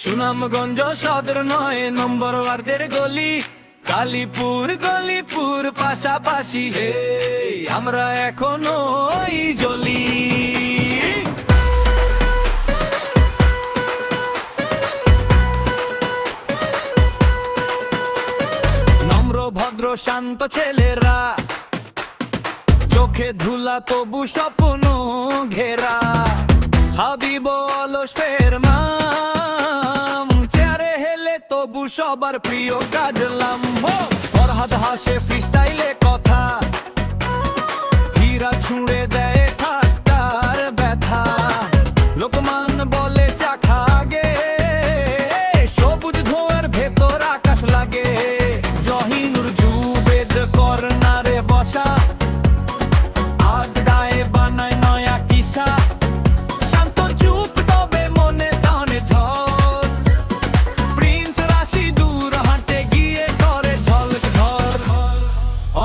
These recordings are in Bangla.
সুনামগঞ্জ সদর 9 নম্বর ওয়ার্ডের গলি, কালীপুর গলিপুর পাশাপাশি, হে আমরা এখনো জ্বলি। নম্র ভদ্র শান্ত ছেলেরা, চোখে ধুলা তবু স্বপ্ন ঘেরা, হাবিব অলস ফেরমাম, চেয়ারে হেলে তবু সবার প্রিয় কাজলাম। ফরহাদ হাসে ফ্রিস্টাইলে কথা, হীরা ছুঁড়ে দেয় ঠাট্টার ব্যথা, লোকমান বলে চাখা গে, সবুজ ধোয়ার ভেতর আকাশ লাগে। জহিনুর জুবেদ কর্নারে বসা, আড্ডায় বানায় নয়া কিসা, শান্ত চুপ তবে মনে টানে ঝড়। প্রিন্স রাশিদুর হাঁটে গিয়ে করে ঝলক ঝড়।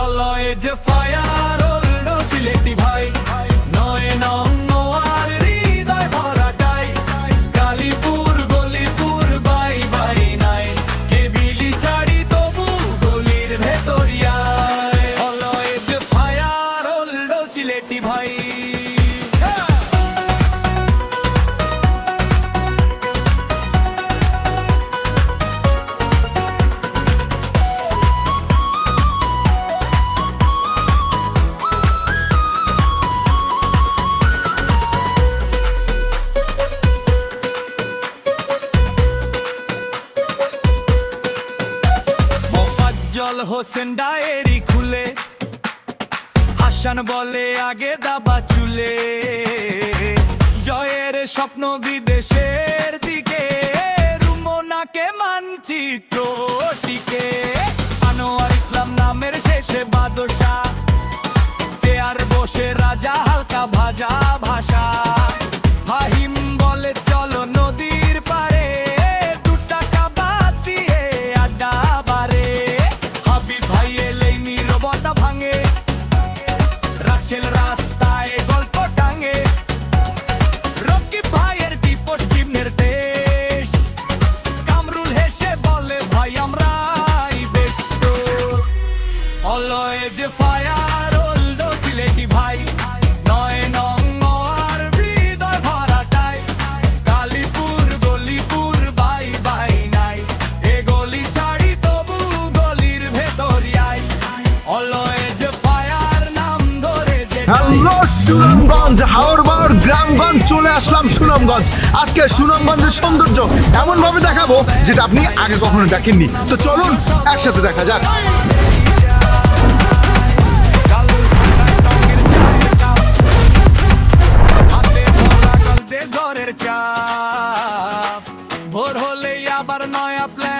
অলওয়েজ ফায়ার ওল্ড সিলেটি ভাই, 9 নম্বর হৃদয় ভরাটাই, কালীপুর গলিপুর বাই বাই নাই, কেবিলি ছাড়ি তবু গলির ভেতরিয়ায়। অলওয়েজ ফায়ার ওল্ড সিলেটি ভাই। মোফাজ্জল হোসেন ডায়েরি খুলে, হাসান বলে আগে দাবা চুলে, জয়ের স্বপ্ন বিদেশের দিকে, রুমনাকে মানচিত্র টিকে, আনোয়ার ইসলাম নামের শেষে বাদশা, চেয়ার বসে রাজা হালকা ভাজা ভাষা, ফাহিম বলে চলো নদীর পারে, 2 টাকা বাদ দিয়ে আড্ডা বারে, হাবিব ভাই এলেই নীরবতা ভাঙে, রাসেল রাস্তায় গল্প টাঙে, রকিব ভাইয়ের পশ্চিম নির্দেশ, কামরুল হেসে বলে ভাই আমরাই best. Always fire old Sylheti ভাই, 9 নম্বর হৃদয় ভরাটাই, কালীপুর গলিপুর বাই বাই নাই, এ গলি ছাড়ি তবু গলির ভেতরিয়ায়। অলওয়েজ ফায়ার নাম ধরে যে হ্যালো সুনামগঞ্জ, হাওড়বাড় গ্রামগঞ্জ চলে আসলাম সুনামগঞ্জ। আজকে সুনামগঞ্জের সৌন্দর্য এমন ভাবে দেখাবো যেটা আপনি আগে কখনো দেখেননি। তো চলুন একসাথে দেখা যাক। ঘরের চাপ, ভোর হলেই আবার নয়া প্ল্যান।